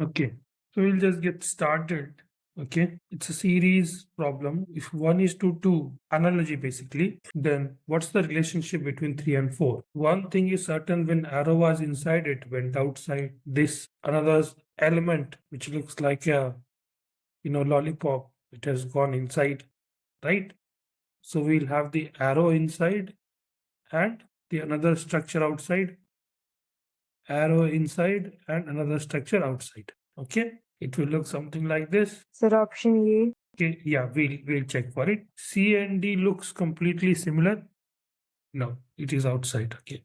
Okay, so we'll just get started. Okay, it's a series problem. If 1 is to 2, analogy basically, then what's the relationship between 3 and 4? One thing is certain, when arrow was inside, it went outside. This another element which looks like a lollipop, it has gone inside, right? So we'll have the arrow inside and the another structure outside, arrow inside and another structure outside. Okay, it will look something like this. Sir, option A. Okay, yeah, we'll check for it. C and D looks completely similar. No, it is outside. Okay,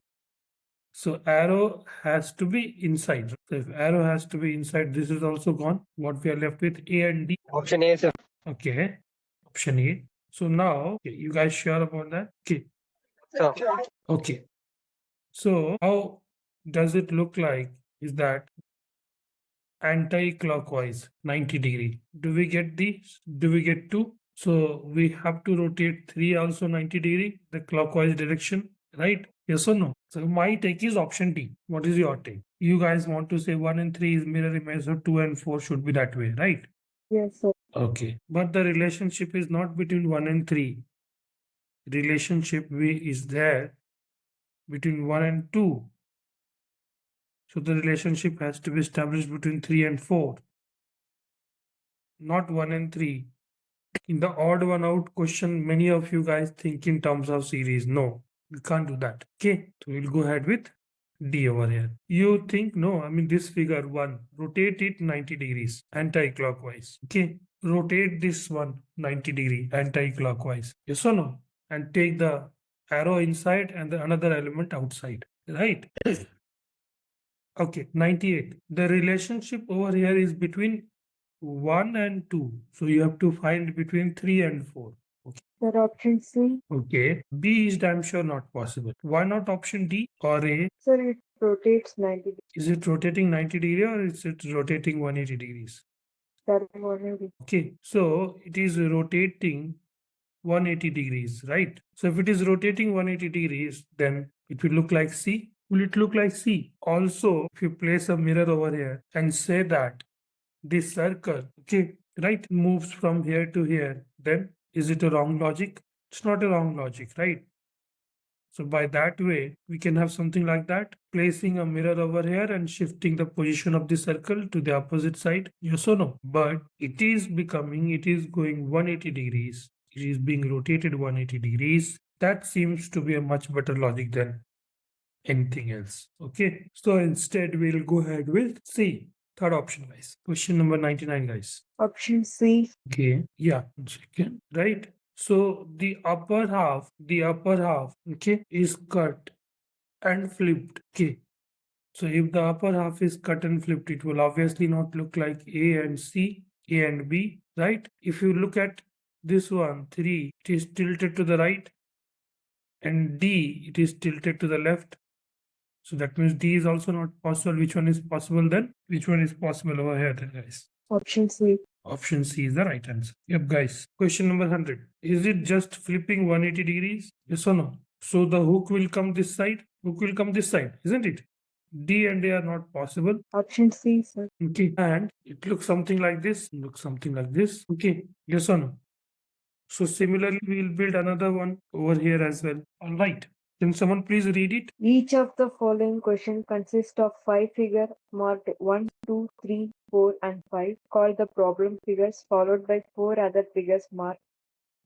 so arrow has to be inside. So if arrow has to be inside, this is also gone. What we are left with, A and D. Option A, sir. Okay, option A. So now, okay, you guys sure about that? Okay, Sir. okay. So how does it look like? Is that anti-clockwise 90 degree? Do we get these? Do we get 2? So we have to rotate 3 also 90 degree, the clockwise direction, right? Yes or no? So my take is option D. What is your take? You guys want to say 1 and 3 is mirror image, so 2 and 4 should be that way, right? Yes, sir. Okay. But the relationship is not between 1 and 3. Relationship is there between 1 and 2. So the relationship has to be established between 3 and 4. Not 1 and 3. In the odd one out question, many of you guys think in terms of series. No, we can't do that. Okay, so we'll go ahead with D over here. You think, no, I mean this figure 1, rotate it 90 degrees anti-clockwise. Okay, rotate this one 90 degree anti-clockwise. Yes or no? And take the arrow inside and the another element outside. Right? Okay, 98. The relationship over here is between 1 and 2. So you have to find between 3 and 4. Sir, option C. Okay. B is damn sure not possible. Why not option D or A? Sir, it rotates 90 degrees. Is it rotating 90 degree or is it rotating 180 degrees? Sir, 180. Okay. So it is rotating 180 degrees, right? So if it is rotating 180 degrees, then it will look like C. Will it look like C? Also, if you place a mirror over here and say that this circle, okay, right, moves from here to here, then is it a wrong logic? It's not a wrong logic, right? So by that way, we can have something like that, placing a mirror over here and shifting the position of the circle to the opposite side. Yes or no? But it is going 180 degrees. It is being rotated 180 degrees. That seems to be a much better logic than anything else. Okay. So instead, we'll go ahead with C. Third option, guys. Question number 99, guys. Option C. Okay. Yeah. 1 second. Right. So the upper half, okay, is cut and flipped. Okay. So if the upper half is cut and flipped, it will obviously not look like A and C, A and B, right? If you look at this one, 3, it is tilted to the right, and D, it is tilted to the left. So that means D is also not possible. Which one is possible then? Which one is possible over here then, guys? Option C. Option C is the right answer. Yep, guys. Question number 100. Is it just flipping 180 degrees? Yes or no? So the hook will come this side. Hook will come this side, isn't it? D and A are not possible. Option C, sir. Okay. And it looks something like this. Okay. Yes or no? So similarly, we'll build another one over here as well. All right. Can someone please read it? Each of the following questions consists of 5 figures marked 1, 2, 3, 4, and 5, called the problem figures, followed by 4 other figures marked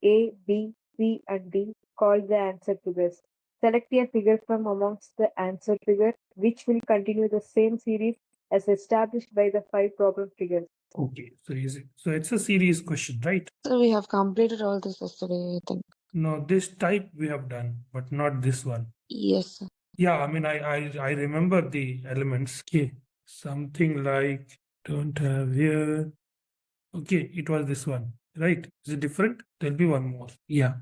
A, B, C, and D, called the answer figures. Select a figure from amongst the answer figure, which will continue the same series as established by the 5 problem figures. Okay. So easy. So it's a series question, right? So we have completed all this yesterday, I think. No, this type we have done, but not this one. Yes, sir. Yeah, I mean, I remember the elements. Okay, something like don't have here. Okay, it was this one, right? Is it different? There'll be one more. Yeah,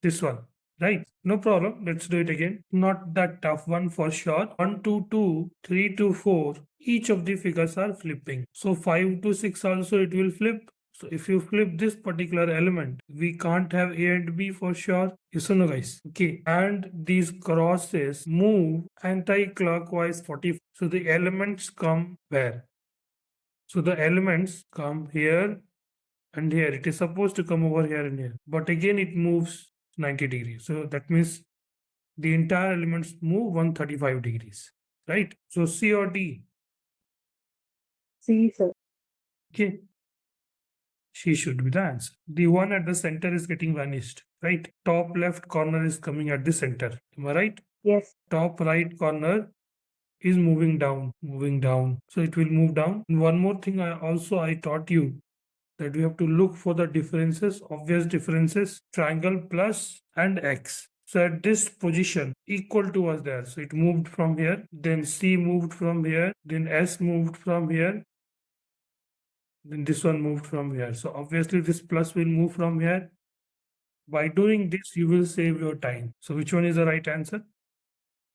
this one, right? No problem. Let's do it again. Not that tough one for sure. 1 to 2, 3 to 4. Each of the figures are flipping. So 5 to 6 also it will flip. So if you flip this particular element, we can't have A and B for sure. Yes or no, guys? Okay. And these crosses move anti-clockwise 45. So the elements come where? So the elements come here and here. It is supposed to come over here and here. But again, it moves 90 degrees. So that means the entire elements move 135 degrees. Right? So C or D? C, sir. Okay. She should be the answer. The one at the center is getting vanished. Right? Top left corner is coming at the center. Am I right? Yes. Top right corner is moving down. So it will move down. And one more thing I taught you that we have to look for the differences, obvious differences, triangle plus and x. So at this position, equal to was there. So it moved from here, then C moved from here, then S moved from here, then this one moved from here. So obviously this plus will move from here. By doing this, you will save your time. So which one is the right answer?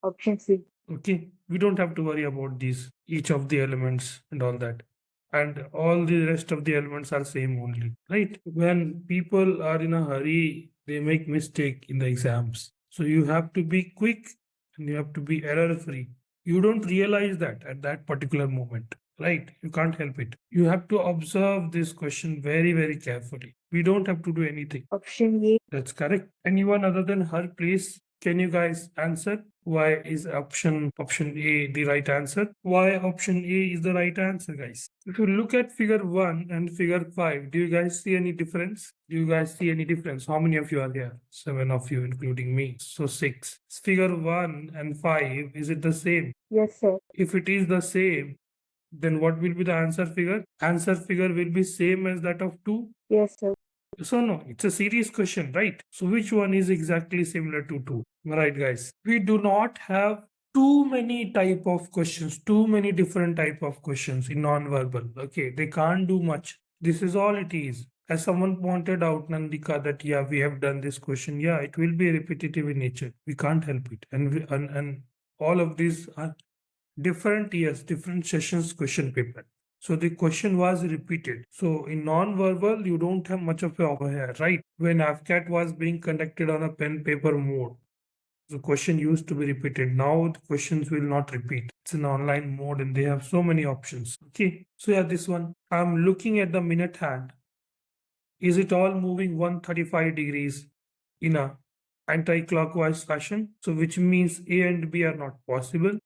Option C. Okay, we don't have to worry about these, each of the elements and all that. And all the rest of the elements are same only, right? When people are in a hurry, they make mistake in the exams. So you have to be quick and you have to be error free. You don't realize that at that particular moment, right? You can't help it. You have to observe this question very, very carefully. We don't have to do anything. Option A. That's correct. Anyone other than her, please? Can you guys answer? Why is option A the right answer? Why option A is the right answer, guys? If you look at figure 1 and figure 5, do you guys see any difference? Do you guys see any difference? How many of you are here? 7 of you, including me. So 6. Figure 1 and 5, is it the same? Yes, sir. If it is the same, then what will be the answer figure? Answer figure will be same as that of 2. Yes, sir. So no, it's a serious question, right? So which one is exactly similar to 2? Right, guys? We do not have too many type of questions, too many different type of questions in non-verbal. Okay, they can't do much. This is all it is. As someone pointed out, Nandika, that yeah, we have done this question. Yeah, it will be repetitive in nature. We can't help it. And all of these are different years, different sessions question paper. So the question was repeated. So in non-verbal, you don't have much of a over here, right? When AFCAT was being conducted on a pen paper mode, the question used to be repeated. Now the questions will not repeat. It's an online mode and they have so many options. Okay. So yeah, this one. I'm looking at the minute hand. Is it all moving 135 degrees in a anti-clockwise fashion? So which means A and B are not possible.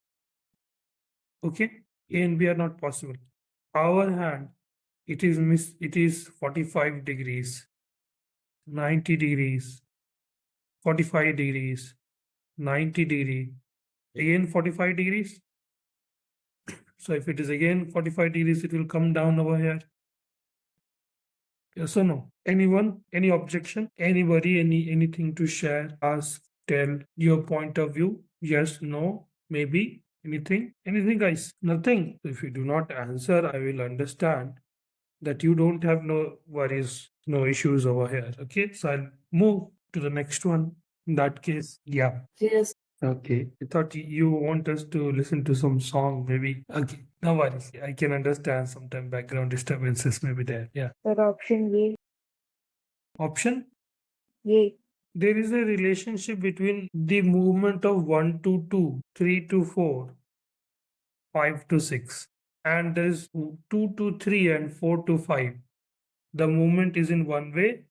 Okay. A and B are not possible. Our hand, it is 45 degrees, 90 degrees, 45 degrees, 90 degree, again 45 degrees. So if it is again 45 degrees, it will come down over here. Yes or no? Anyone? Any objection? Anybody? Anything to share? Ask, tell your point of view? Yes, no, maybe. Anything? Anything, guys? Nothing. If you do not answer, I will understand that you don't have no worries, no issues over here. Okay, so I'll move to the next one. In that case, yeah. Yes. Okay, I thought you want us to listen to some song, maybe. Okay, no worries. I can understand sometimes background disturbances may be there. Yeah. Sir, option A. Option? A. There is a relationship between the movement of 1 to 2, 3 to 4, 5 to 6, and there is 2 to 3 and 4 to 5. The movement is in one way,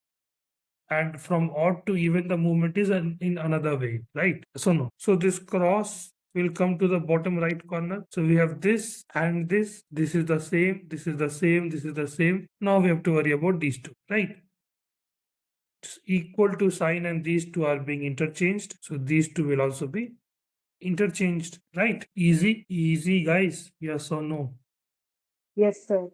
and from odd to even the movement is in another way, right? So no. So this cross will come to the bottom right corner. So we have this and this. This is the same. This is the same. This is the same. Now we have to worry about these two, right? It's equal to sign and these two are being interchanged. So these two will also be interchanged, right? Easy, guys. Yes or no? Yes, sir.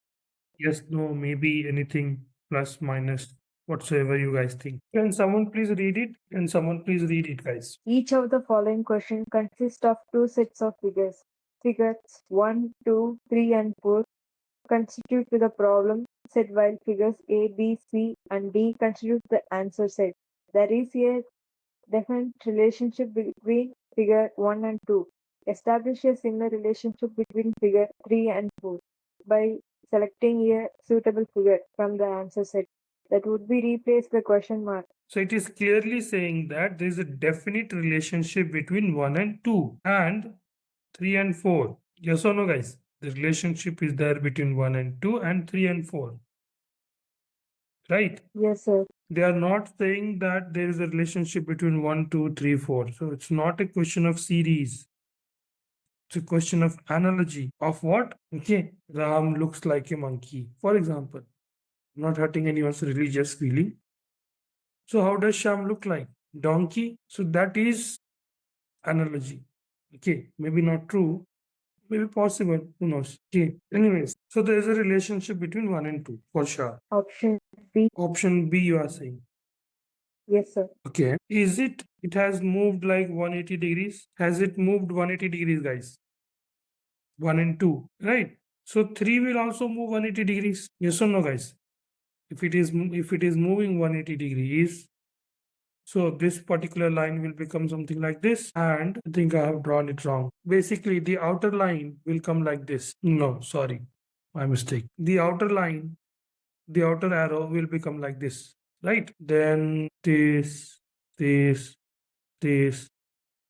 Yes, no, maybe anything plus, minus, whatsoever you guys think. Can someone please read it? Can someone please read it, guys? Each of the following questions consists of two sets of figures. Figures 1, 2, 3, and 4 constitute to the problem set, while figures A, B, C, and D constitute the answer set. There is a definite relationship between figure 1 and 2. Establish a similar relationship between figure 3 and 4 by selecting a suitable figure from the answer set. That would be replace the question mark. So it is clearly saying that there is a definite relationship between 1 and 2 and 3 and 4. Yes or no, guys? The relationship is there between 1 and 2 and 3 and 4. Right? Yes, sir. They are not saying that there is a relationship between 1, 2, 3, 4. So it's not a question of series. It's a question of analogy of what? Okay, Ram looks like a monkey, for example. Not hurting anyone's religious feeling. So how does Sham look like? Donkey. So that is analogy. Okay, maybe not true, maybe possible, who knows. Okay, anyways, so there is a relationship between 1 and 2 for sure. Option B. Option B you are saying. Yes, sir. Okay, is it has moved like 180 degrees? Has it moved 180 degrees, guys? 1 and 2, right? So 3 will also move 180 degrees. Yes or no, guys? If it is moving 180 degrees, so this particular line will become something like this, and I think I have drawn it wrong. Basically, the outer line will come like this. No, sorry, my mistake. The outer line, the outer arrow will become like this, right? Then this, this, this,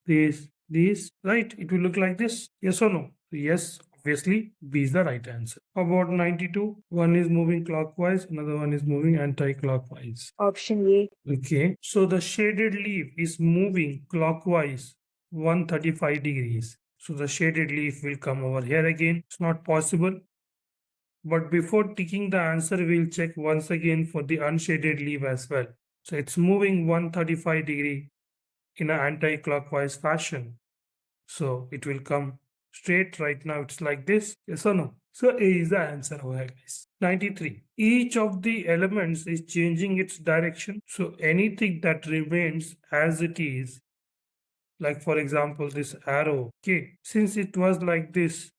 this, right? It will look like this. Yes or no? Yes, obviously, B is the right answer. About 92, one is moving clockwise, another one is moving anti-clockwise. Option A. Okay, so the shaded leaf is moving clockwise 135 degrees. So the shaded leaf will come over here again. It's not possible. But before ticking the answer, we'll check once again for the unshaded leaf as well. So it's moving 135 degree in an anti-clockwise fashion. So it will come straight. Right now it's like this. Yes or no? So A is the answer over here, guys. 93. Each of the elements is changing its direction. So anything that remains as it is, like for example, this arrow, okay, since it was like this,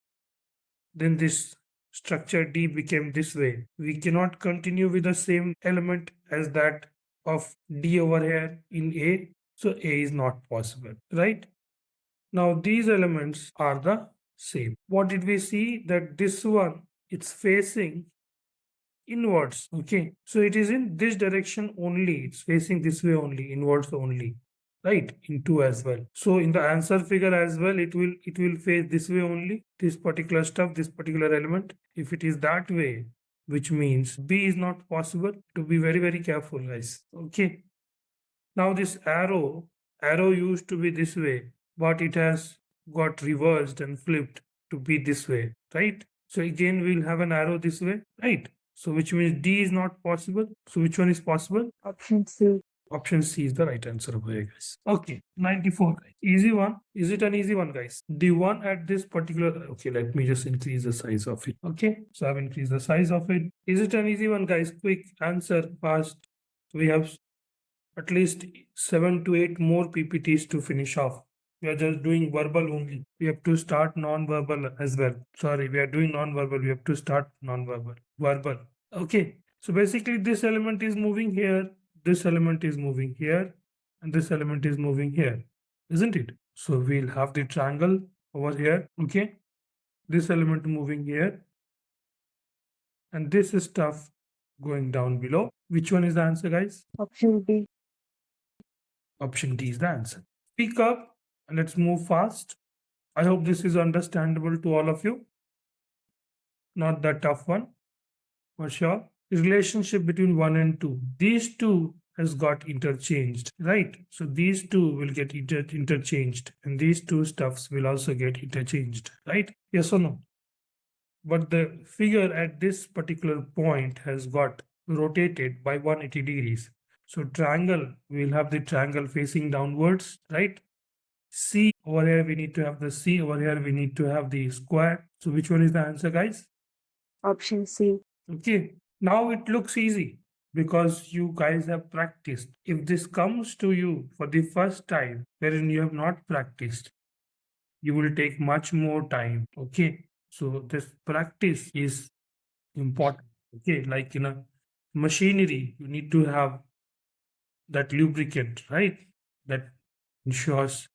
then this structure D became this way. We cannot continue with the same element as that of D over here in A. So A is not possible, right? Now these elements are the same. What did we see? That this one, it's facing inwards. Okay, so it is in this direction only. It's facing this way only, inwards only, right? In 2 as well. So in the answer figure as well, it will face this way only, this particular stuff, this particular element. If it is that way, which means B is not possible. To be very, very careful, guys. Okay, now this arrow used to be this way, but it has got reversed and flipped to be this way, right? So again, we'll have an arrow this way, right? So which means D is not possible. So which one is possible? Option C. Option C is the right answer over here, guys. Okay, 94, guys. Easy one. Is it an easy one, guys? The one at this particular, okay, let me just increase the size of it. Okay, so I've increased the size of it. Is it an easy one, guys? Quick answer, fast. We have at least 7 to 8 more PPTs to finish off. We are just doing verbal only. We have to start non-verbal as well. Sorry, we are doing non-verbal. We have to start non-verbal. Verbal. Okay. So basically this element is moving here. This element is moving here. And this element is moving here. Isn't it? So we'll have the triangle over here. Okay. This element moving here. And this is stuff going down below. Which one is the answer, guys? Option D. Option D is the answer. Speak up and let's move fast. I hope this is understandable to all of you. Not that tough one, for sure. The relationship between 1 and 2. These two has got interchanged, right? So these two will get interchanged and these two stuffs will also get interchanged, right? Yes or no? But the figure at this particular point has got rotated by 180 degrees. So triangle, we'll have the triangle facing downwards, right? C over here, we need to have the C. Over here, we need to have the square. So which one is the answer, guys? Option C. Okay. Now it looks easy because you guys have practiced. If this comes to you for the first time, wherein you have not practiced, you will take much more time. Okay. So this practice is important. Okay. Like in a machinery, you need to have that lubricant, right? That ensures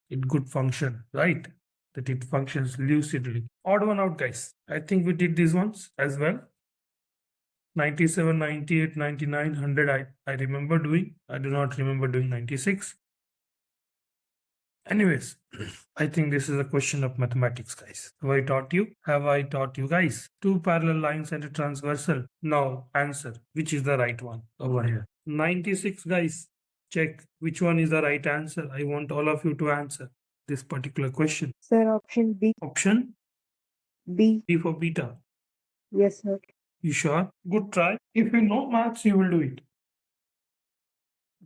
it good function, right? That it functions lucidly. Odd one out, guys. I think we did these ones as well. 97, 98, 99, 100, I remember doing. I do not remember doing 96. Anyways, I think this is a question of mathematics, guys. Have I taught you? Have I taught you guys? Two parallel lines and a transversal. Now answer. Which is the right one? Over here. 96, guys. Check which one is the right answer. I want all of you to answer this particular question. Sir, option B. Option B. B for beta. Yes, sir. You sure? Good try. If you know maths, you will do it.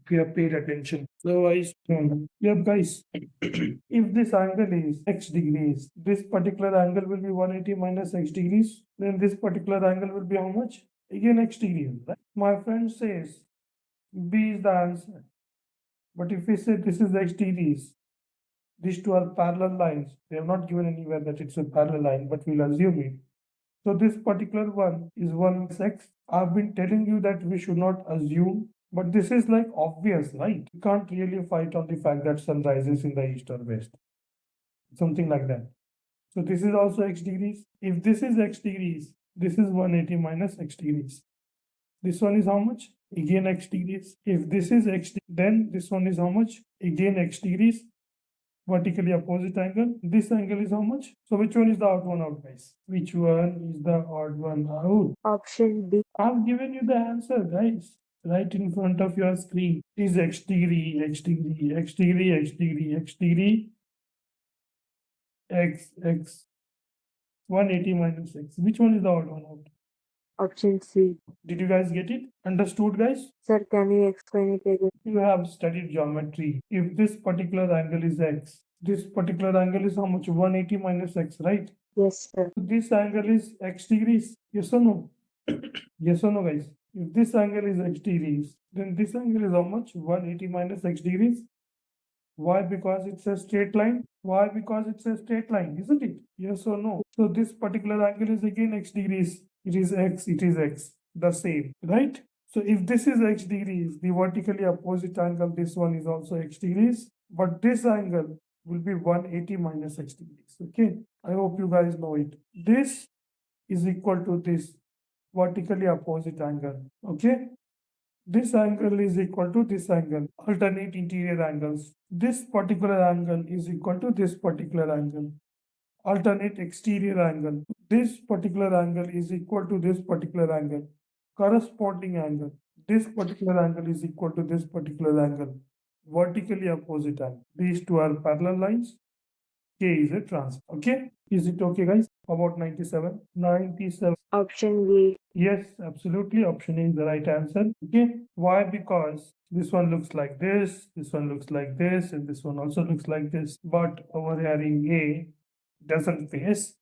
If you have paid attention. Otherwise, yep, guys. If this angle is x degrees, this particular angle will be 180 minus x degrees. Then this particular angle will be how much? Again, x degrees. Right? My friend says B is the answer. But if we say this is x degrees, these two are parallel lines. They have not given anywhere that it's a parallel line, but we'll assume it. So this particular one is 1x. I've been telling you that we should not assume, but this is like obvious, right? You can't really fight on the fact that sun rises in the east or west. Something like that. So this is also x degrees. If this is x degrees, this is 180 minus x degrees. This one is how much? Again x degrees. If this is x, then this one is how much? Again x degrees. Vertically opposite angle. This angle is how much? So which one is the odd one out, guys? Which one is the odd one out? Option B. I've given you the answer, guys. Right in front of your screen. It is x degree, x degree, x degree, x degree, x degree, x 180 minus x. Which one is the odd one out? Option C. Did you guys get it? Understood, guys? Sir, can you explain it again? You have studied geometry. If this particular angle is x, this particular angle is how much? 180 minus x, right? Yes, sir. This angle is x degrees. Yes or no? Yes or no, guys? If this angle is x degrees, then this angle is how much? 180 minus x degrees. Why? Because it's a straight line. Why? Because it's a straight line, isn't it? Yes or no? So this particular angle is again x degrees. It is x, it is x. The same, right? So if this is x degrees, the vertically opposite angle, this one is also x degrees. But this angle will be 180 minus x degrees. Okay. I hope you guys know it. This is equal to this vertically opposite angle. Okay. This angle is equal to this angle, alternate interior angles. This particular angle is equal to this particular angle, alternate exterior angle. This particular angle is equal to this particular angle, corresponding angle. This particular angle is equal to this particular angle, vertically opposite angle. These two are parallel lines. K is a transfer. Okay. Is it okay, guys? About 97? 97. Option B. Yes, absolutely. Option A is the right answer. Okay. Why? Because this one looks like this one looks like this, and this one also looks like this. But over here in A doesn't face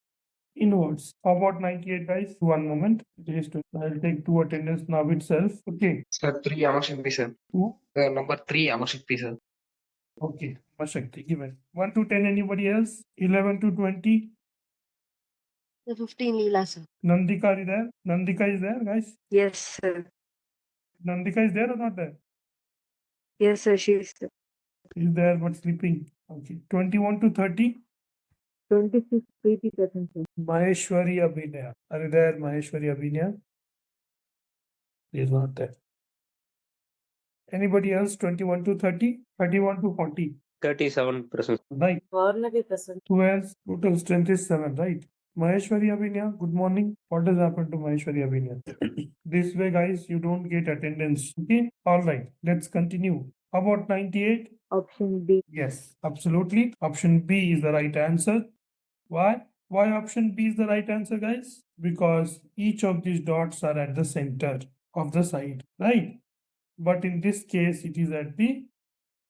inwards. How about 98, guys? One moment. I'll take two attendance now itself. Okay. Sir, 3 আমার শিল্পী sir Two. Number 3 আমার শিল্পী sir Okay. Mashakti given. 1 to 10. Anybody else? 11 to 20. The 15 Leela, sir. Nandika is there? Nandika is there, guys? Yes, sir. Nandika is there or not there? Yes, sir. She is Is there but sleeping. Okay. 21 to 30. 26 Preeti present, sir. Maheshwari Abhinaya. Are you there, Maheshwari Abhinaya? He is not there. Anybody else? 21 to 30? 31 to 40. 37%. Right. Varnavi present. Who else? Total strength is 7, right? Maheshwari Abhinaya, good morning. What has happened to Maheshwari Abhinaya? This way, guys, you don't get attendance. Okay? All right. Let's continue. How about 98? Option B. Yes, absolutely. Option B is the right answer. Why? Why option B is the right answer, guys? Because each of these dots are at the center of the side, right? But in this case, it is at the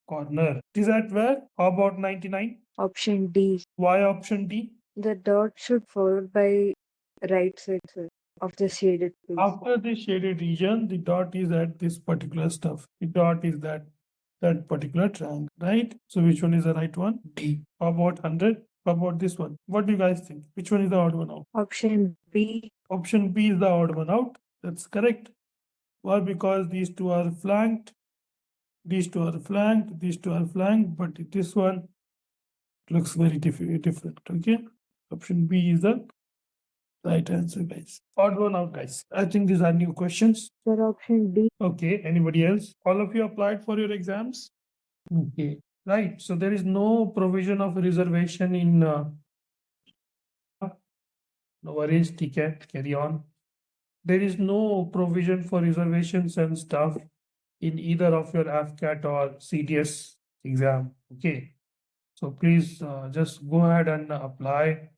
corner. It is at where? How about 99? Option D. Why option D? The dot should follow by right side, sir, of the shaded place. After the shaded region, the dot is at this particular stuff. The dot is that particular triangle, right? So which one is the right one? D. How about 100? How about this one? What do you guys think? Which one is the odd one out? Option B. Option B is the odd one out. That's correct. Why? Because these two are flanked. These two are flanked. These two are flanked. But this one looks very different. Okay. Option B is the right answer, guys. Odd one out, guys. I think these are new questions. Sir, option D. Okay. Anybody else? All of you applied for your exams? Okay. right? So there is no provision of reservation in no worries, ticket, carry on. There is no provision for reservations and stuff in either of your AFCAT or CDS exam. Okay. So please just go ahead and apply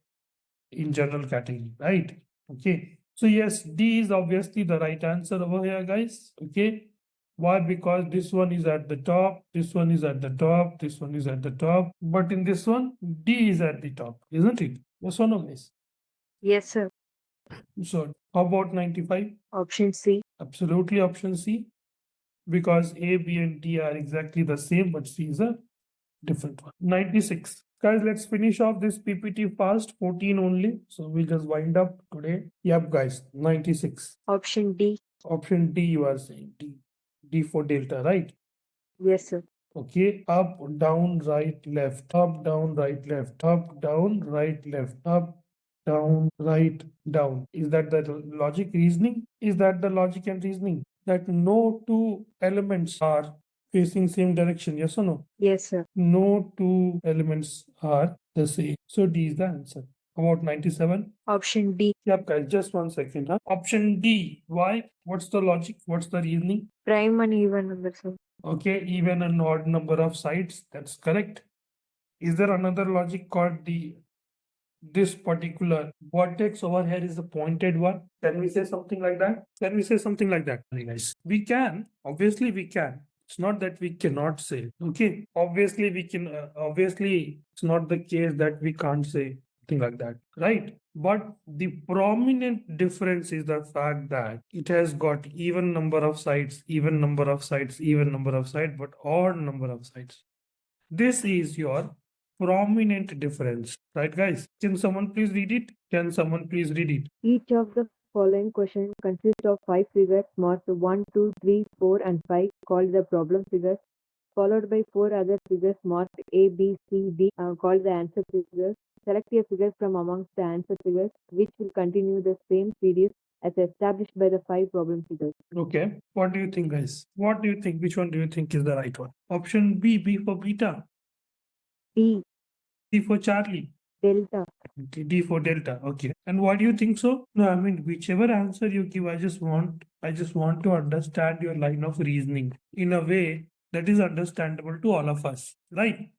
in general category, right? Okay. So yes, D is obviously the right answer over here, guys. Okay. Why? Because this one is at the top, this one is at the top, this one is at the top. But in this one, D is at the top, isn't it? Yes or no, guys? Yes, sir. So how about 95? Option C. Absolutely option C. Because A, B, and D are exactly the same, but C is a different one. 96. Guys, let's finish off this PPT fast, 14 only. So we'll just wind up today. Yep, guys, 96. Option D. Option D, you are saying D. D for delta, right? Yes, sir. Okay, up, down, right, left, up, down, right, left, up, down, right, left, up, down, right, down. Is that the logic reasoning? Is that the logic and reasoning? That no two elements are facing same direction, yes or no? Yes, sir. No two elements are the same. So D is the answer. About 97. Option D. Yep, guys, just 1 second. Huh? Option D. Why? What's the logic? What's the reasoning? Prime and even number, sir. Okay, even and odd number of sides. That's correct. Is there another logic called this particular vertex over here is the pointed one? Can we say something like that? Can we say something like that, guys? We can. Obviously, we can. It's not that we cannot say. Okay. Obviously, we can. Obviously, it's not the case that we can't say something like that, right? But the prominent difference is the fact that it has got even number of sides, even number of sides, even number of sides, but odd number of sides. This is your prominent difference, right, guys? Can someone please read it? Can someone please read it? Each of the following questions consists of 5 figures marked 1, 2, 3, 4, and 5 called the problem figures, followed by 4 other figures marked A, B, C, D called the answer figures. Select a figure from amongst the answer figures which will continue the same series as established by the 5 problem figures. Okay. What do you think, guys? What do you think? Which one do you think is the right one? Option B, B for beta. D. C for Charlie. Delta. Okay, D for delta. Okay. And why do you think so? No, I mean, whichever answer you give, I just want to understand your line of reasoning in a way that is understandable to all of us, right?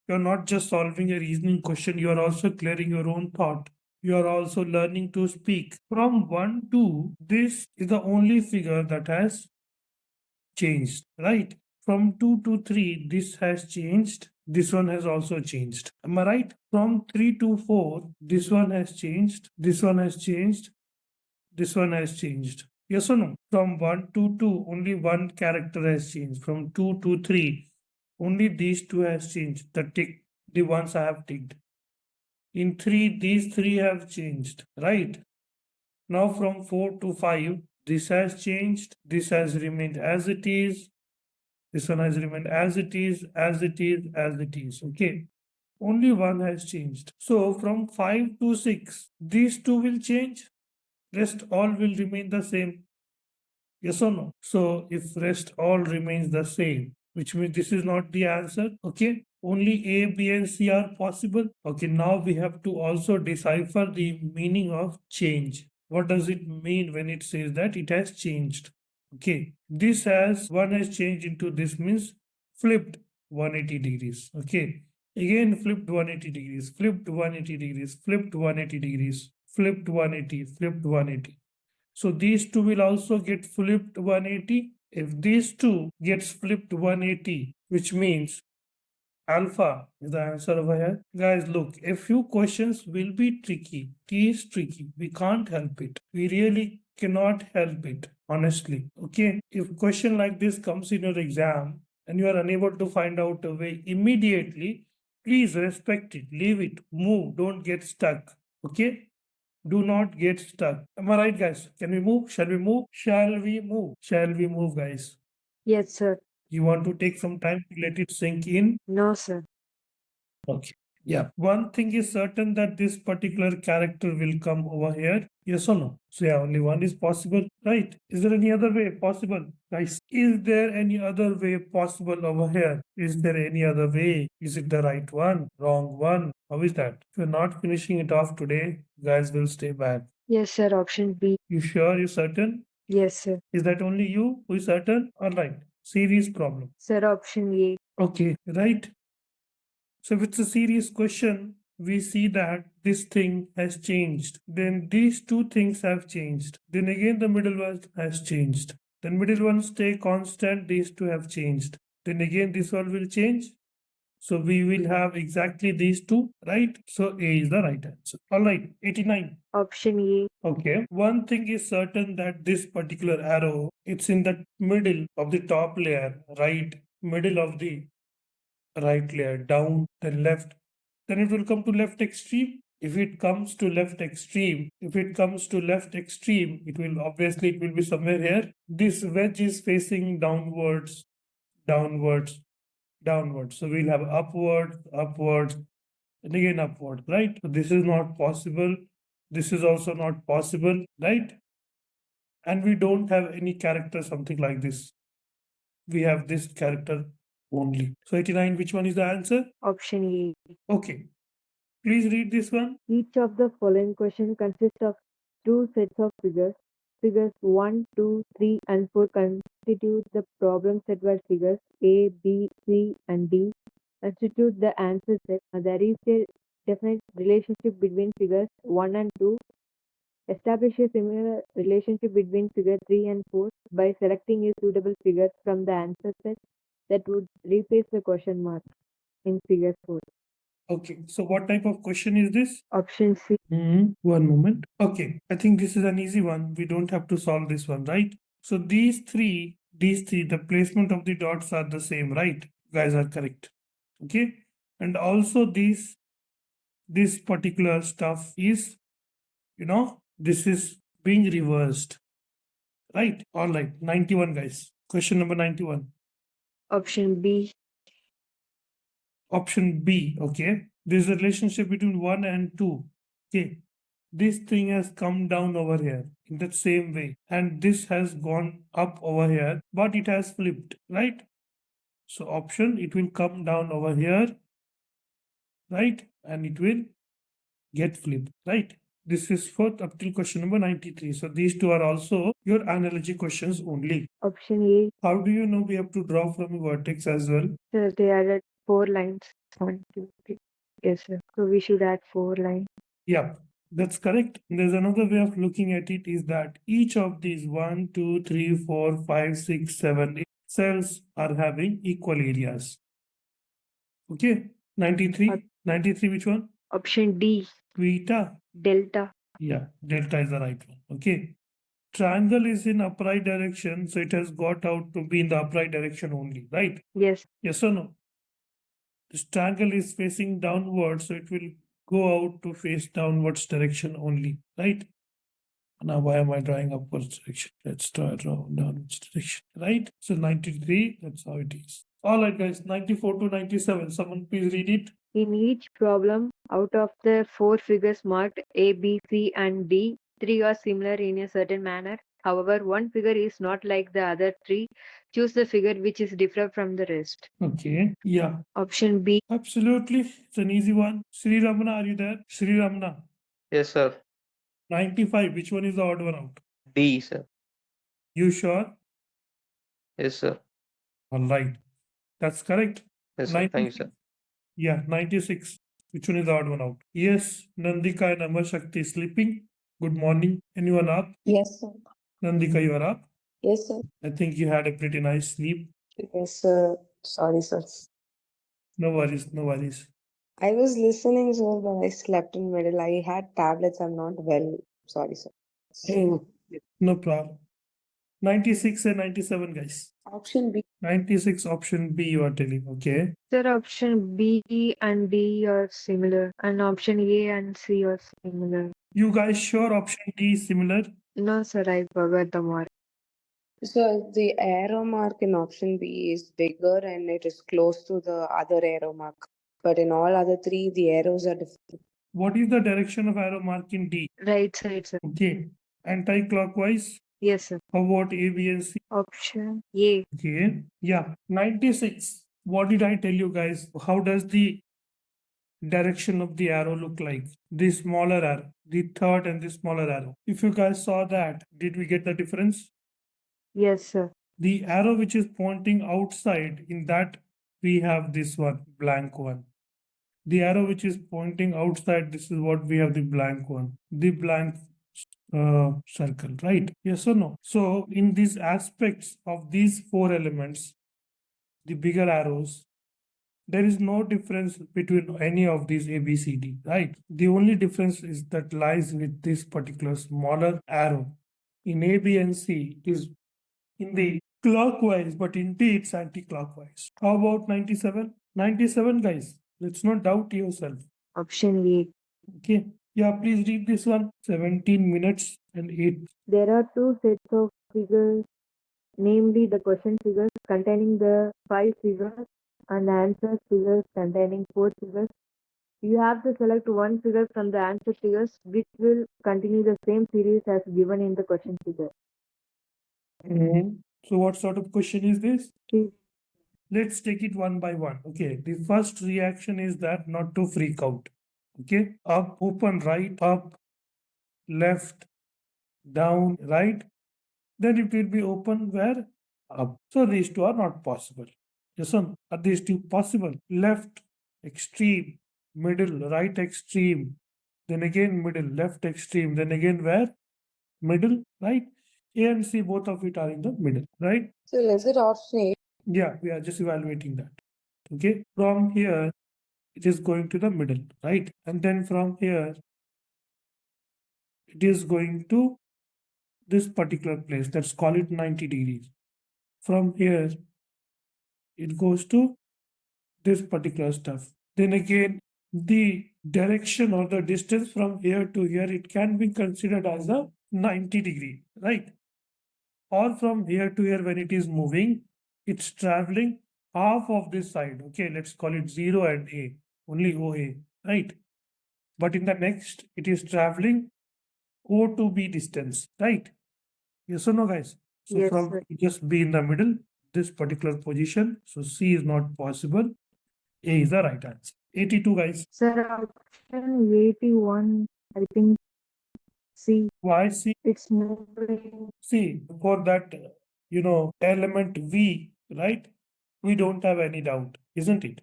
You're not just solving a reasoning question, you are also clearing your own thought. You are also learning to speak. From 1 to this is the only figure that has changed, right? From 2 to 3, this has changed. This one has also changed. Am I right? From 3 to 4, this one has changed. This one has changed. This one has changed. Yes or no? From 1 to 2, only one character has changed. From 2 to 3, only these two has changed. The ones I have ticked. In 3, these 3 have changed, right? Now from 4 to 5, this has changed. This has remained as it is. This one has remained as it is, as it is, as it is. Okay. Only one has changed. So from 5 to 6, these two will change. Rest all will remain the same. Yes or no? So if rest all remains the same, which means this is not the answer. Okay. Only A, B, and C are possible. Okay. Now we have to also decipher the meaning of change. What does it mean when it says that it has changed? Okay. One has changed into this means flipped 180 degrees. Okay. Again flipped 180 degrees, flipped 180 degrees, flipped 180 degrees, flipped 180, flipped 180. So these two will also get flipped 180. If these two gets flipped 180, which means alpha is the answer over here. Guys, look, a few questions will be tricky. T is tricky. We can't help it. We really cannot help it, honestly. Okay. If a question like this comes in your exam and you are unable to find out a way immediately, please respect it. Leave it. Move. Don't get stuck. Okay. Do not get stuck. Am I right, guys? Can we move? Shall we move? Shall we move? Shall we move, guys? Yes, sir. You want to take some time to let it sink in? No, sir. Okay. Yeah. One thing is certain that this particular character will come over here. Yes or no? So yeah, only one is possible, right? Is there any other way possible? Guys, is there any other way possible over here? Is there any other way? Is it the right one? Wrong one? How is that? If you're not finishing it off today, guys will stay back. Yes, sir. Option B. You sure? You certain? Yes, sir. Is that only you who is certain? Alright. Serious problem. Sir, option A. Okay, right? So if it's a serious question, we see that this thing has changed. Then these two things have changed. Then again the middle one has changed. Then middle one stay constant, these two have changed. Then again this one will change. So we will have exactly these two, right? So A is the right answer. Alright, 89. Option A. Okay. One thing is certain that this particular arrow, it's in the middle of the top layer, right? Middle of the right layer, down, then left. Then it will come to left extreme. If it comes to left extreme, it will obviously it will be somewhere here. This wedge is facing downwards, downwards, downwards. So we'll have upward, upwards, and again upward, right? So this is not possible. This is also not possible, right? And we don't have any character, something like this. We have this character only. So 89, which one is the answer? Option A. Okay. Please read this one. Each of the following questions consists of two sets of figures. Figures 1, 2, 3, and 4 constitute the problem set where figures A, B, C, and D constitute the answer set. There is a definite relationship between figures 1 and 2. Establish a similar relationship between figure 3 and 4 by selecting a suitable figure from the answer set that would replace the question mark in figure 4. Okay. So what type of question is this? Option C. One moment. Okay. I think this is an easy one. We don't have to solve this one, right? So these three, the placement of the dots are the same, right? Guys are correct. Okay. And also this particular stuff is, this is being reversed. Right? All right. 91, guys. Question number 91. Option B. Option B. Okay. There's a relationship between 1 and 2. Okay. This thing has come down over here in that same way. And this has gone up over here, but it has flipped, right? So option, it will come down over here, right? And it will get flipped, right? This is for up till question number 93. So these two are also your analogy questions only. Option A. How do you know we have to draw from a vertex as well? Sir, they added 4 lines. 1, 2, 3. Yes, sir. So we should add 4 lines. Yeah, that's correct. There's another way of looking at it is that each of these 1, 2, 3, 4, 5, 6, 7 cells are having equal areas. Okay, 93. 93, which one? Option D. Beta. Delta. Yeah, delta is the right one. Okay. Triangle is in upright direction, so it has got out to be in the upright direction only, right? Yes. Yes or no? This triangle is facing downwards, so it will go out to face downwards direction only, right? Now, why am I drawing upwards direction? Let's draw downwards direction, right? So 93, that's how it is. All right, guys, 94 to 97. Someone please read it. In each problem, out of the 4 figures marked A, B, C, and D, 3 are similar in a certain manner. However, one figure is not like the other 3. Choose the figure which is different from the rest. Okay, yeah. Option B. Absolutely, it's an easy one. Sri Ramana, are you there? Sri Ramana. Yes, sir. 95, which one is the odd one out? D, sir. You sure? Yes, sir. All right, that's correct. Yes, sir. Thank you, sir. Yeah, 96. Which one is the odd one out? Yes, Nandika and Amar Shakti sleeping. Good morning. Anyone up? Yes, sir. Nandika, you are up? Yes, sir. I think you had a pretty nice sleep. Yes, sir. Sorry, sir. No worries, no worries. I was listening, sir, but I slept in middle. I had tablets. I'm not well. Sorry, sir. Oh, no problem. 96 and 97, guys. Option B. 96 option B you are telling, okay? Sir, option B and D are similar, and option A and C are similar. You guys sure option D is similar? No, sir, I forgot the mark. So the arrow mark in option B is bigger and it is close to the other arrow mark but in all other three, the arrows are different. What is the direction of arrow mark in D? Right side, sir. Okay. Anti-clockwise? Yes, sir. How about A, B, and C? Option A. Okay. Yeah. 96. What did I tell you guys? How does the direction of the arrow look like? The smaller arrow, the third and the smaller arrow. If you guys saw that, did we get the difference? Yes, sir. The arrow which is pointing outside, in that we have this one, blank one. The arrow which is pointing outside, this is what we have, the blank one. The blank circle, right? Yes or no? So in these aspects of these four elements, the bigger arrows, there is no difference between any of these A, B, C, D, right? The only difference is that lies with this particular smaller arrow. In A, B, and C, it is in the clockwise, but in D, it's anti-clockwise. How about 97? 97, guys. Let's not doubt yourself. Option A. Okay. Yeah, please read this one. 17 minutes and 8. There are two sets of figures, namely the question figures containing the 5 figures and the answer figures containing 4 figures. You have to select one figure from the answer figures which will continue the same series as given in the question figure. So what sort of question is this? See, Let's take it one by one. Okay. The first reaction is that not to freak out. Okay. Up, open, right, up, left, down, right. Then it will be open where? Up. So these two are not possible. Yes or no? Are these two possible? Left extreme, middle, right extreme, then again middle, left extreme, then again where? Middle, right? A and C, both of it are in the middle, right? So is it option A? Yeah, we are just evaluating that. Okay. From here, it is going to the middle, right? And then from here, it is going to this particular place. Let's call it 90 degrees. From here, it goes to this particular stuff. Then again, the direction or the distance from here to here, it can be considered as a 90 degree, right? Or from here to here, when it is moving, it's traveling half of this side. Okay, let's call it 0 and A, only OA, right? But in the next, it is traveling O to B distance, right? Yes or no, guys? So yes, from sir. just be in the middle, this particular position. So C is not possible. A is the right answer. 82, guys. Sir, option 81, I think C. Why C? It's moving. See, for that, element V, right? We don't have any doubt, isn't it?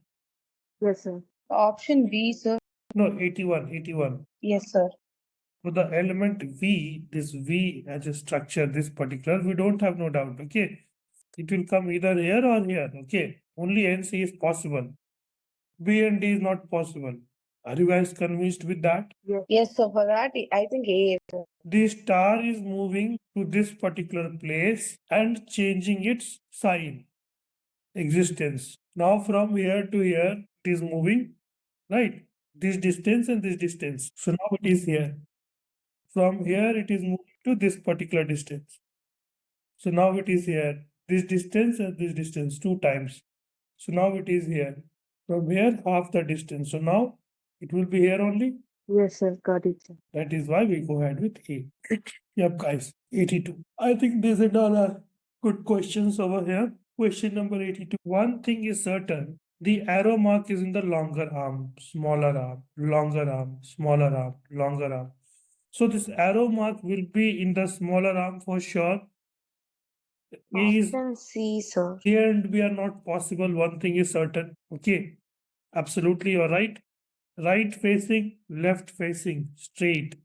Yes, sir. Option B, sir. No, 81, 81. Yes, sir. For the element V, this V as a structure, this particular, we don't have no doubt, okay? It will come either here or here, okay? Only NC is possible. B and D is not possible. Are you guys convinced with that? Yes. Yes, sir. For that, I think A, sir. The star is moving to this particular place and changing its sign, existence. Now from here to here, it is moving, right? This distance and this distance. So now it is here. From here, it is moving to this particular distance. So now it is here. This distance and this distance, 2 times. So now it is here. From here, half the distance. So now it will be here only. Yes, sir. Got it, sir. That is why we go ahead with A. Yep, guys. 82. I think these are all are good questions over here. Question number 82. One thing is certain. The arrow mark is in the longer arm, smaller arm, longer arm, smaller arm, longer arm. So this arrow mark will be in the smaller arm for sure. A is Option C, sir. A and B are not possible. One thing is certain. Okay. Absolutely, you're right. Right facing, left facing, straight.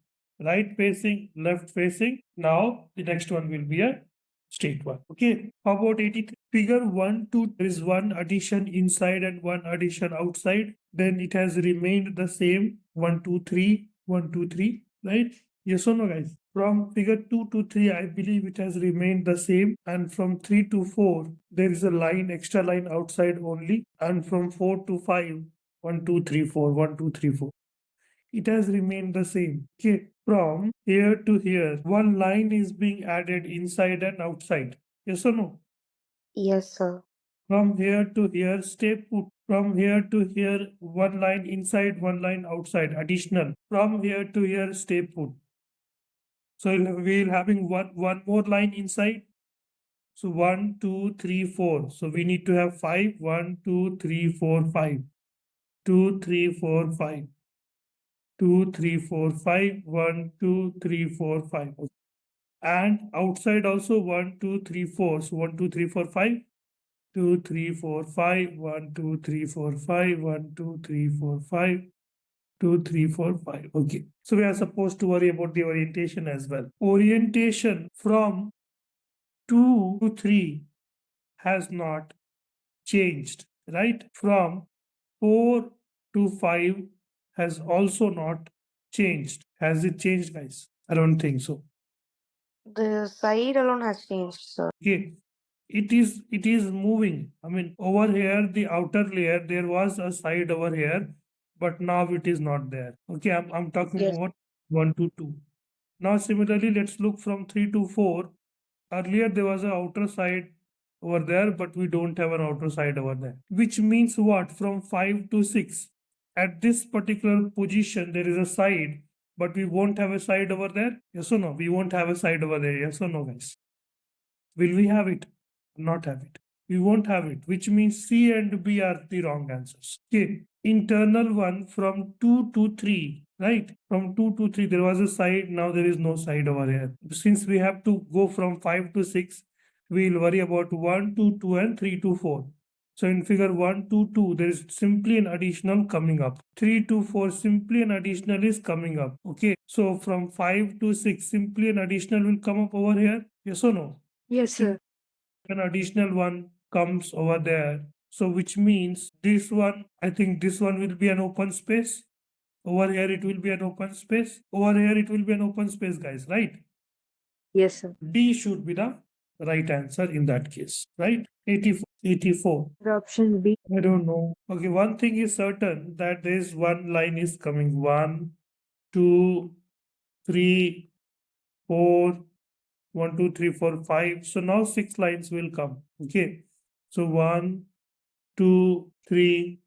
Right facing, left facing. Now the next one will be a straight one. Okay. How about 83? Figure 1, 2, there is one addition inside and one addition outside. Then it has remained the same. 1, 2, 3, 1, 2, 3. Right? Yes or no, guys? From figure 2 to 3, I believe it has remained the same. And from 3 to 4, there is a line, extra line outside only. And from 4 to 5, 1, 2, 3, 4, 1, 2, 3, 4. It has remained the same. Okay. From here to here, one line is being added inside and outside. Yes or no? Yes, sir. From here to here, stay put. From here to here, one line inside, one line outside, additional. From here to here, stay put. So we'll having one more line inside. So 1, 2, 3, 4. So we need to have 5. 1, 2, 3, 4, 5. 2, 3, 4, 5. 2, 3, 4, 5. 1, 2, 3, 4, 5. And outside also 1, 2, 3, 4. So 1, 2, 3, 4, 5. 2, 3, 4, 5. 1, 2, 3, 4, 5. 1, 2, 3, 4, 5. 2, 3, 4, 5. Okay. So we are supposed to worry about the orientation as well. Orientation from 2 to 3 has not changed, right? From 4 to 5 has also not changed. Has it changed, guys? I don't think so. The side alone has changed, sir. Okay. It is moving. I mean, over here, the outer layer, there was a side over here, but now it is not there. Okay, I'm talking Yes. about 1 to 2. Now, similarly, let's look from 3 to 4. Earlier, there was an outer side over there, but we don't have an outer side over there. Which means what? From 5 to 6. At this particular position, there is a side, but we won't have a side over there. Yes or no? We won't have a side over there. Yes or no, guys? Will we have it? Not have it. We won't have it, which means C and B are the wrong answers. Okay. Internal one from 2 to 3, right? From 2 to 3, there was a side. Now there is no side over here. Since we have to go from 5 to 6, we'll worry about 1 to 2 and 3 to 4. So in figure 1 to 2, there is simply an additional coming up. 3 to 4, simply an additional is coming up. Okay. So from 5 to 6, simply an additional will come up over here. Yes or no? Yes, sir. An additional one comes over there. So which means this one, I think this one will be an open space. Over here it will be an open space. Over here it will be an open space, guys, right? Yes, sir. D should be the right answer in that case, right? 84. 84. The option B. I don't know. Okay, one thing is certain that this one line is coming. 1, 2, 3, 4, 1, 2, 3, 4, 5. So now 6 lines will come. Okay. So 1, 2, 3,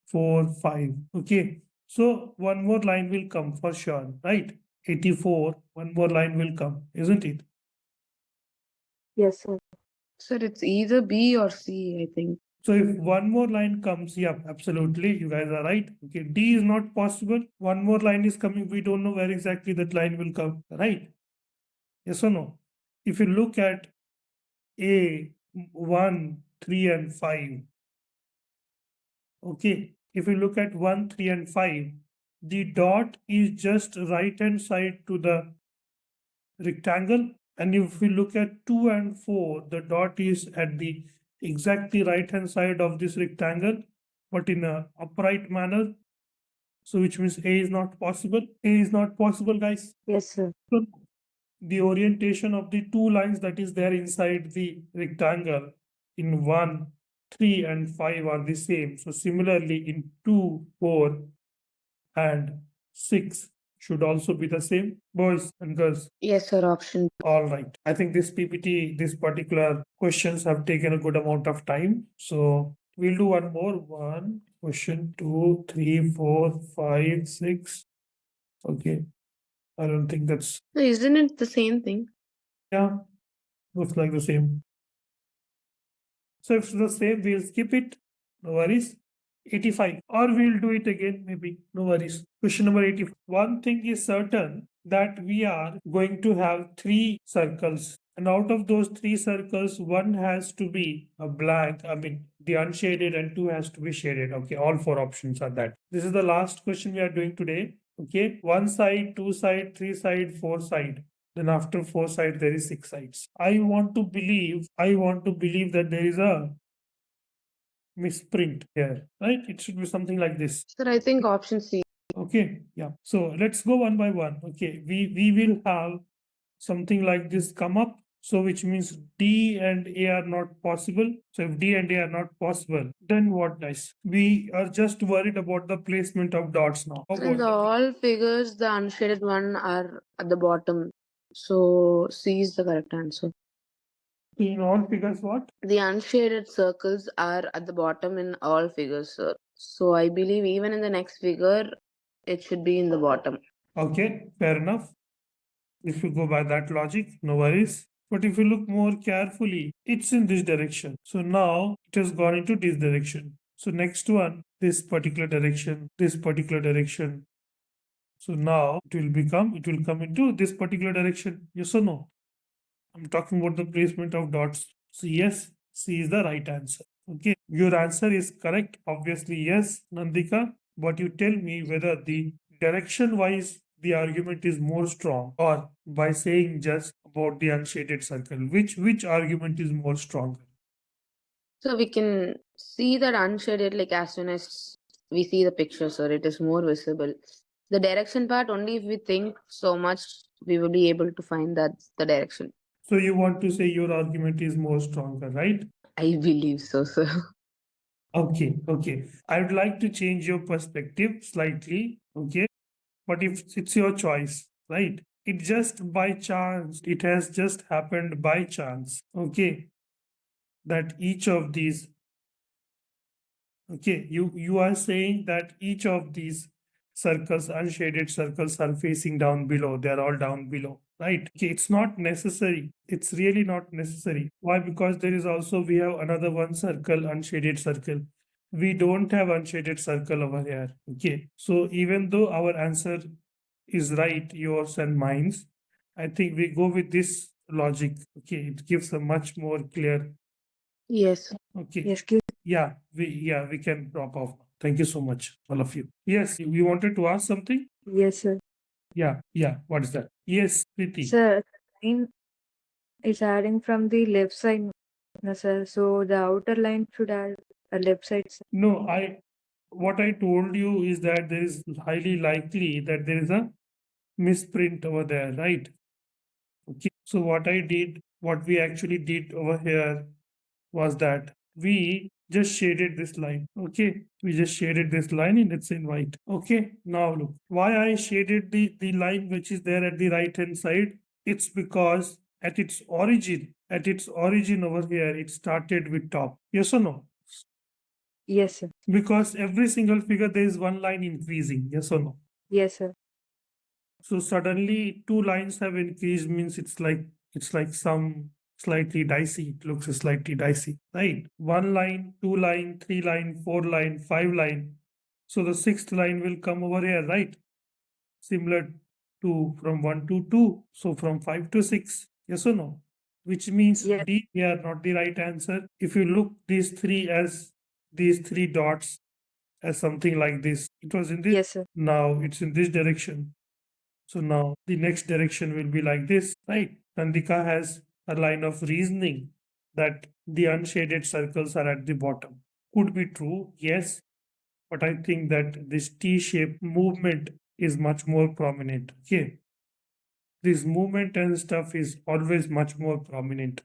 4, 5. Okay. So one more line will come for sure, right? 84, one more line will come, isn't it? Yes, sir. Sir, it's either B or C, I think. So if one more line comes, yeah, absolutely, you guys are right. Okay, D is not possible. One more line is coming. We don't know where exactly that line will come, right? Yes or no? If you look at A, 1, 3, and 5. Okay, if you look at 1, 3, and 5, the dot is just right hand side to the rectangle. And if we look at 2 and 4, the dot is at the exactly right hand side of this rectangle, but in a upright manner. So which means A is not possible. A is not possible, guys. Yes, sir. So the orientation of the two lines that is there inside the rectangle in 1, 3, and 5 are the same. So similarly in 2, 4, and 6 should also be the same, boys and girls. Yes, sir, option. All right. I think this PPT, this particular questions have taken a good amount of time. So we'll do one more. 1, question 2, 3, 4, 5, 6. Okay. I don't think that's, Isn't it the same thing? yeah, looks like the same. So if it's the same, we'll skip it. No worries. 85. Or we'll do it again, maybe. No worries. Question number 85. One thing is certain that we are going to have 3 circles. And out of those 3 circles, one has to be a blank, I mean, the unshaded, and 2 has to be shaded. Okay, all 4 options are that. This is the last question we are doing today. Okay, 1 side, 2 side, 3 side, 4 side. Then after 4 sides, there is 6 sides. I want to believe that there is a misprint here, right? It should be something like this. Sir, I think option C. Okay, yeah. So let's go one by one. Okay, we will have something like this come up. So which means D and A are not possible. So if D and A are not possible, then what, guys? We are just worried about the placement of dots now. How So in about the that? all figures, the unshaded one are at the bottom. So C is the correct answer. In all figures, what? The unshaded circles are at the bottom in all figures, sir. So I believe even in the next figure, it should be in the bottom. Okay, fair enough. If you go by that logic, no worries. But if you look more carefully, it's in this direction. So now it has gone into this direction. So next one, this particular direction, this particular direction. So now it will come into this particular direction. Yes or no? I'm talking about the placement of dots. So yes, C is the right answer. Okay, your answer is correct. Obviously, yes, Nandika. But you tell me whether the direction wise the argument is more strong, or by saying just about the unshaded circle. Which argument is more stronger? So we can see that unshaded like as soon as we see the picture, sir, it is more visible. The direction part, only if we think so much, we will be able to find that the direction. So you want to say your argument is more stronger, right? I believe so, sir. Okay, okay. I would like to change your perspective slightly, okay? But if it's your choice, right? It just by chance, it has just happened by chance, okay? That each of these, okay, you are saying that each of these circles, unshaded circles, are facing down below. They're all down below, right? Okay, it's not necessary. It's really not necessary. Why? Because there is also, we have another one circle, unshaded circle. We don't have unshaded circle over here. Okay, so even though our answer is right, yours and mine's, I think we go with this logic. Okay, it gives a much more clear. Yes. Okay. Yes, give. Yeah, we can drop off. Thank you so much, all of you. Yes, you wanted to ask something? Yes, sir. Yeah. What is that? Yes, Preeti. Sir, line is adding from the left side, no, sir. So the outer line should add a left side, sir. No, what I told you is that there is highly likely that there is a misprint over there, right? Okay. So what we actually did over here was that we just shaded this line. Okay, we just shaded this line and it's in white. Okay, now look, why I shaded the line which is there at the right hand side. It's because at its origin over here, it started with top. Yes or no? Yes, sir. Because every single figure there is one line increasing. Yes or no? Yes, sir. So suddenly two lines have increased, means it's like some slightly dicey. It looks slightly dicey, right? One line, two line, three line, four line, five line. So the sixth line will come over here, right? Similar to from 1 to 2. So from 5 to 6. Yes or no? Which means Yes. D here, not the right answer. If you look these three dots as something like this, it was in this. Yes, sir. Now it's in this direction. So now the next direction will be like this, right? Nandika has a line of reasoning that the unshaded circles are at the bottom. Could be true, yes, but I think that this T-shaped movement is much more prominent. Okay. This movement and stuff is always much more prominent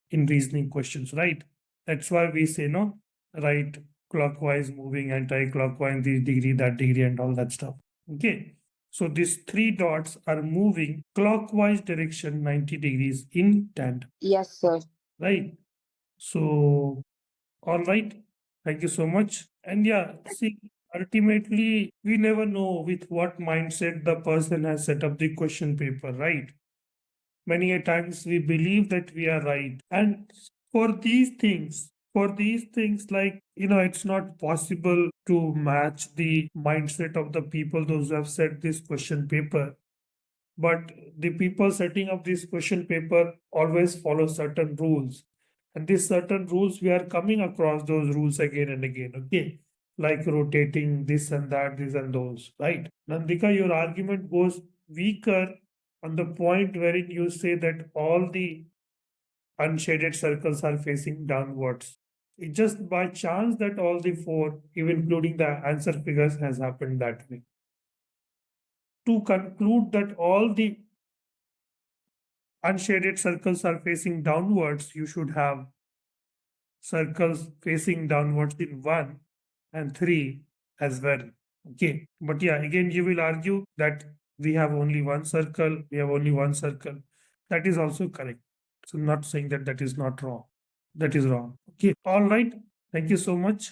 in reasoning questions, right? That's why we say no, right clockwise moving, anti-clockwise, this degree, that degree, and all that stuff. Okay. So these three dots are moving clockwise direction 90 degrees in tandem. Yes, sir. Right. So, all right. Thank you so much. And yeah, see, ultimately, we never know with what mindset the person has set up the question paper, right? Many a times we believe that we are right. And for these things, like, it's not possible to match the mindset of the people, those who have set this question paper. But the people setting up this question paper always follow certain rules. And these certain rules, we are coming across those rules again and again, okay? Like rotating this and that, this and those, right? Nandika, your argument goes weaker on the point wherein you say that all the unshaded circles are facing downwards. It's just by chance that all the four, even including the answer figures, has happened that way. To conclude that all the unshaded circles are facing downwards, you should have circles facing downwards in 1 and 3 as well. Okay. But yeah, again, you will argue that we have only one circle. That is also correct. So not saying that that is not wrong. That is wrong. Okay. All right. Thank you so much.